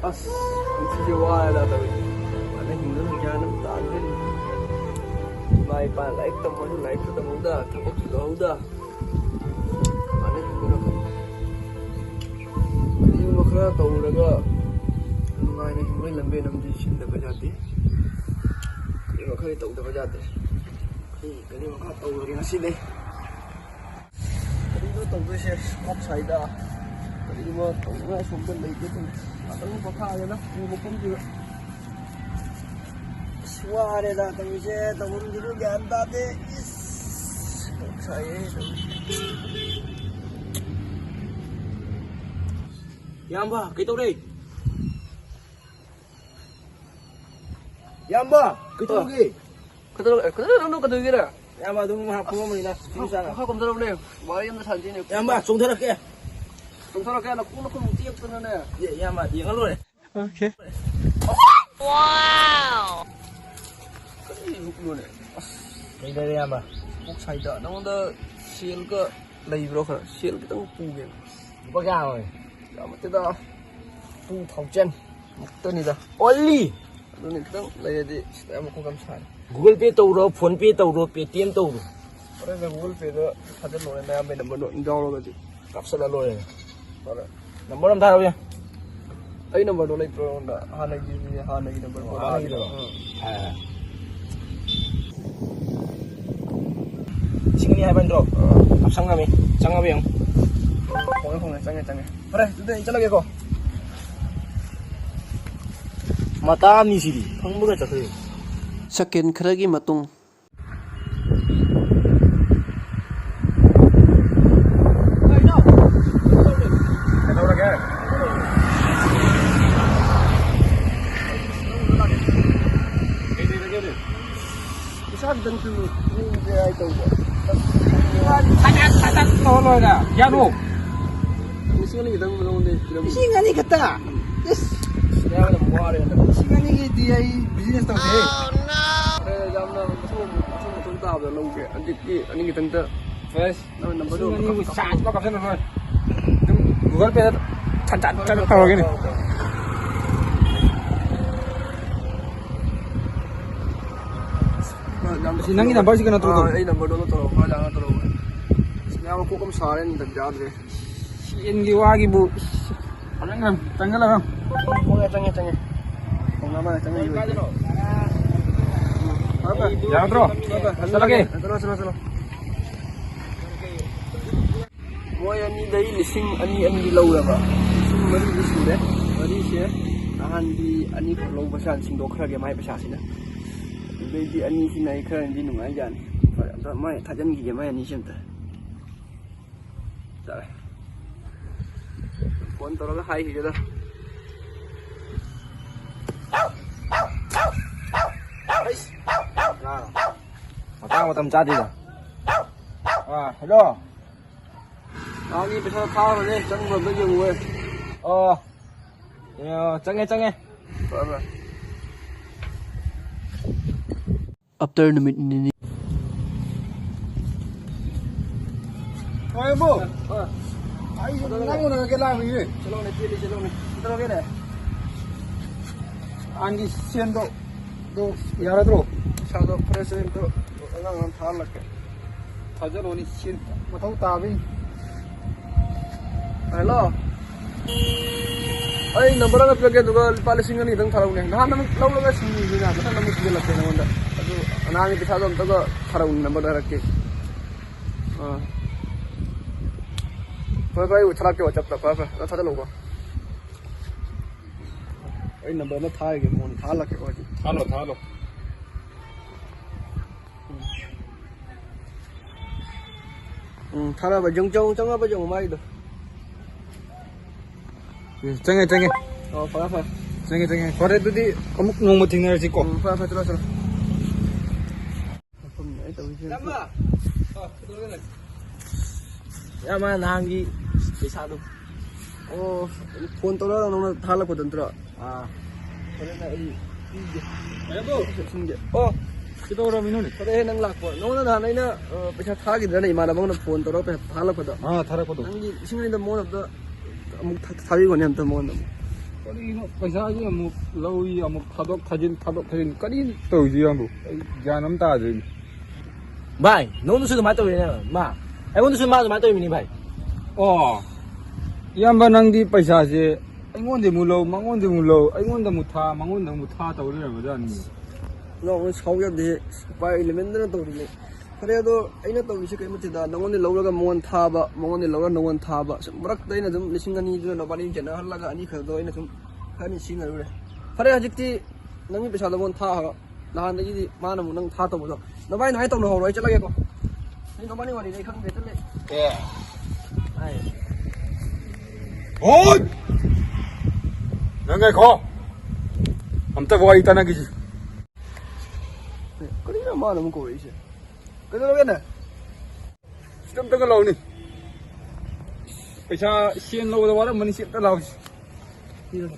ꯑꯁ ꯉꯁꯤꯁꯦ ꯋꯥꯔꯦꯗ ꯇꯧꯔꯤꯁꯦ ꯃꯥꯅ ꯍꯤꯡꯗꯅ ꯒ꯭ꯌꯥꯟ ꯑꯃ ꯇꯥꯗ꯭ꯔꯦ ꯏꯃꯥ ꯏꯄꯥ ꯂꯥꯏꯔꯤꯛ ꯇꯝꯃꯁꯨ ꯂꯥꯏꯔꯤꯛꯁꯨ ꯇꯝꯍꯧꯗ ꯊꯕꯛꯁꯨ ꯇꯧꯍꯧꯗ ꯃꯥꯅ ꯍꯤꯡꯗꯅ ꯀꯔꯤꯒꯨꯝꯕ ꯈꯔ ꯇꯧꯔꯒ ꯅꯨꯡꯉꯥꯏꯅ ꯍꯤꯡꯕꯒꯤ ꯂꯝꯕꯦꯟ ꯑꯃꯗꯤ ꯁꯤꯟꯗꯕ ꯌꯥꯗꯦ ꯀꯔꯤꯒꯨꯝꯕ ꯈꯔ ꯇꯧꯗꯕ ꯌꯥꯗꯦ ꯀꯔꯤꯒꯨꯝꯕ ꯈꯔ ꯇꯧꯔꯒꯦ ꯉꯁꯤꯗꯤ 그리고 또 그것이 컵사이다. 그리고 또 왜 손들 내게 좀 아무 거 파야나 이거 꼼지가 수아래다 또 이제 너무 미루게 한다대 컵사이 양봐 그이또래 양봐 그이또래 그이또래 야, 마, 너무 막 부모님이나 비싸나. 하고 들어보네. 와이언도 산지네. 야, 마, 종터럽게. 종터럽게 나 콩놓고 못 뛰었더네. 예, 야, 마, 이걸로 해. 오케이. 와우. 이거네. 이래 야 마. 꼭 사이다. 너무도 실거 레이브로 가. 실거 ต้อง pu게. 뭐가 rồi. 야, 맞다. pu thauchen. 먹더니다. 올리. 너는 ต้อง 레이디. 내가 먹고 감사해. Google Pay tàu Phone Pay tàu Paytm tàu 그래서 구글 페이도 사전 노래 내가 맨 넘버 인다운로드 capsule rồi. 그래. Number làm sao vậy? 이 넘버도 레이트로온다. 하나기 넘버. 하나기 넘버. À. Singni hai ban rồi. Sang ngami. Sang ngami không? 공에 짱해. 그래, 근데 이쪽에 거. Mata ni siri. Phangbuga chakre. Second khara기 마tung Yano. 시간이 갔다. 내가 뭐 하려 했는데 시간이 뒤에 비즈니스 또 돼. 그래, 잠나 무슨 따로 놓게. 아니 기던데. First. 너 넘버도 Ni saan có capsule rồi. Google Pay chặt tàu cái này. Sinangi number sih kena terus. 이 넘버도 또 맞아 또. 내가 조금 살았는데 자들. Ini wagi bu. Paling kan tanggal lah. 공에 짱해. 공나마 짱해 이거. Jangan terus. Satu lagi. 들어. 뭐야 니 내일 리싱 아니 lâu 리싱 머리 리싱데 머리세 아한디 아니 로 버산 싱도 크라게 마이 버샤시나 데디 아니 시나이 크란디 누가 얀 더 마이 타전기게 마이 아니 심다 자 폰 떨어가 하이 히게다 Matang matam chat đi rồi. Hello. 아니 배사 타오네 정말 몇 개고 Change. 봐봐 after numit ni Ôi bu. Ai nang nó cái làm gì? चलो के ने Anh đi xuyên độ 야라 들어. 차도 프레시덴트 안강 탈락게 Thật rồi xuyên mà thấu tà với. Hello. Ay, number ang apelke duga palising ni dang tharaw ne. Nahan namang law laga sini ni na. Nahan namang tigil latte na wanda. Adu anami bisa dom taga tharaw number darakke. Bye uthra ke wachap ta pa. Na thada loga. Ay number na tha ge mon tha lakke ko. Thalo. Thara ba jong ba jong mai do. Change. Pa. Change. Kore tu di amuk nong mo tingnar si ko. Pa terus. Ya ma nangi bisa do. Oh, phone to la nong tha lak ko dan tra. Kore na ai. Ayo bu. Singe. Kita orang minum ni. 그래 nang lakpo 너는 하나이나 pesa thagi dana imana bang phone toro pe thala ko da Thara ko do. nangi singni da mon of the amuk thagi ko nyam ta mon ꯀꯔꯤꯅꯣ ꯄꯩꯁꯥꯁꯤ ꯑꯃꯨꯛ ꯂꯧꯏ ꯑꯃꯨꯛ ꯊꯥꯗꯣꯛ ꯊꯥꯖꯤꯟ ꯀꯔꯤ ꯇꯧꯔꯤꯁꯤ ꯌꯥꯝꯕꯨ ꯑꯩ ꯒ꯭ꯌꯥꯟ ꯑꯃ ꯇꯥꯗ꯭ꯔꯤꯅꯤ ꯚꯥꯏ ꯅꯉꯣꯟꯗꯁꯨ ꯑꯗꯨꯃꯥꯏꯅ ꯇꯧꯔꯤꯅꯦ ꯃꯥ ꯑꯩꯉꯣꯟꯗꯁꯨ ꯃꯥ ꯑꯗꯨꯃꯥꯏꯅ ꯇꯧꯔꯤꯅꯤ ꯚꯥꯏ ꯑꯣ ꯏꯌꯥꯝꯕ ꯅꯪꯗꯤ ꯄꯩꯁꯥꯁꯦ ꯑꯩꯉꯣꯟꯗ ꯑꯃꯨꯛ ꯂꯧ ꯃꯉꯣꯟꯗ ꯑꯃꯨꯛ ꯂꯧ ꯑꯩꯉꯣꯟꯗ ꯑꯃꯨꯛ ꯊꯥ ꯃꯉꯣꯟꯗ ꯑꯃꯨꯛ ꯊꯥ ꯇꯧ ꯂꯩꯔꯝꯕꯖꯥꯠꯅꯤ ꯅꯪ ꯁꯥꯎ ꯌꯥꯗꯦ ꯎꯄꯥꯏ ꯂꯩꯃꯟꯗꯅ ꯇꯧꯔꯤꯅꯦ ꯐꯔꯦ ꯑꯗꯣ ꯑꯩꯅ ꯇꯧꯔꯤꯁꯦ ꯀꯔꯤ ꯅꯠꯇꯦꯗ ꯅꯉꯣꯟꯗ ꯂꯧꯔꯒ ꯃꯉꯣꯟ ꯊꯥꯕ ꯃꯉꯣꯟꯗ ꯂꯧꯔꯒ ꯅꯉꯣꯟ ꯊꯥꯕ ꯁꯨꯝ ꯃꯔꯛꯇ ꯑꯩꯅ ꯑꯗꯨꯝ 2,200 ꯅꯕꯥꯅꯤ ꯈꯦꯠꯅꯍꯜꯂꯒ ꯑꯅꯤ ꯈꯛꯇꯣ ꯑꯩꯅ ꯁꯨꯝ ꯈꯔꯅꯤ ꯁꯤꯖꯤꯟꯅꯔꯨꯔꯦ ꯐꯔꯦ ꯍꯧꯖꯤꯛꯇꯤ ꯅꯪꯒꯤ ꯄꯩꯁꯥꯗꯣ ꯃꯉꯣꯟ ꯊꯥꯈ꯭ꯔꯣ ꯅꯍꯥꯟꯗꯒꯤꯗꯤ ꯃꯥꯅ ꯑꯃꯨꯛ ꯅꯪ ꯊꯥ ꯇꯧꯕꯗꯣ ꯅꯕꯥꯅꯤ ꯅꯍꯥꯟ ꯇꯧꯅꯍꯧꯔꯣ ꯑꯩ ꯆꯠꯂꯒꯦꯀꯣ ꯑꯩ ꯅꯕꯥꯅꯤ ꯋꯥꯔꯤꯗꯤ ꯑꯩ ꯈꯪꯗ꯭ꯔꯦ ꯆꯠꯂꯦ ꯍꯣꯏ ꯅꯪ ꯉꯥꯏꯈꯣ ꯑꯝꯇ ꯋꯥꯔꯤ ꯇꯥꯟꯅꯈꯤꯁꯤ ꯀꯔꯤꯅꯣ ꯃꯥꯅ ꯑꯃꯨꯛ ꯀꯧꯔꯛꯏꯁꯦ ꯀꯩꯗꯧꯔꯒꯦꯅꯦ ꯁꯤꯗ ꯑꯝꯇꯒ ꯂꯥꯎꯅꯤ ꯄꯩꯁꯥ ꯁꯦꯟ ꯂꯧꯕꯗ ꯋꯥꯔꯝꯕꯅꯤ ꯁꯤ ꯑꯝꯇ ꯂꯥꯎꯁꯤ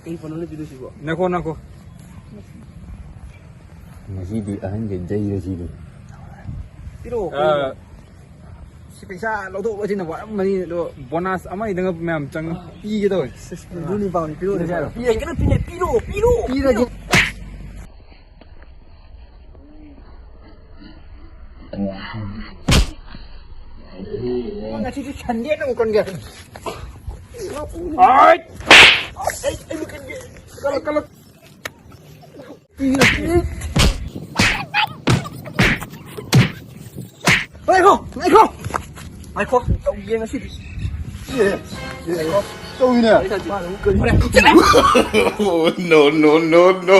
ꯀꯩ ꯄꯅꯣꯅꯦ ꯄꯤꯗꯣꯏꯁꯤꯕꯣ ꯅꯈꯣ ꯉꯁꯤꯗꯤ ꯑꯍꯟꯒ ꯖꯩꯔꯁꯤꯗꯤ ꯄꯤꯔꯛꯑꯣ ꯁꯤ ꯄꯩꯁꯥ ꯂꯧꯊꯣꯛꯄꯁꯤꯅ ꯋꯥꯔꯝꯕꯅꯤ ꯑꯗꯣ ꯕꯣꯅꯥꯁ ꯑꯃ ꯏꯗꯪ ꯃꯌꯥꯝ ꯆꯪ ꯄꯤꯒꯦ ꯇꯧꯋꯦ ꯑꯗꯨꯅꯤ ꯄꯥꯎꯅꯤ ꯄꯤꯔꯛꯑꯣ ꯄꯤꯔꯛꯑꯣ ꯄꯤꯔꯛꯑꯣ ꯄꯤꯔꯒꯦ ꯉꯁꯤꯗꯤ ꯁꯟꯗꯦꯅ ꯑꯃꯨꯛ ꯀꯟꯒꯦ ꯑꯩ ꯀꯟꯒꯦ ꯀꯜꯂꯛ ꯉꯥꯏꯈꯣ ꯇꯧꯒꯦ ꯉꯁꯤꯗꯤ ꯇꯧꯏꯅꯦ ꯃꯥꯅ ꯑꯃꯨꯛ ꯀꯔꯤ No, no, no, no.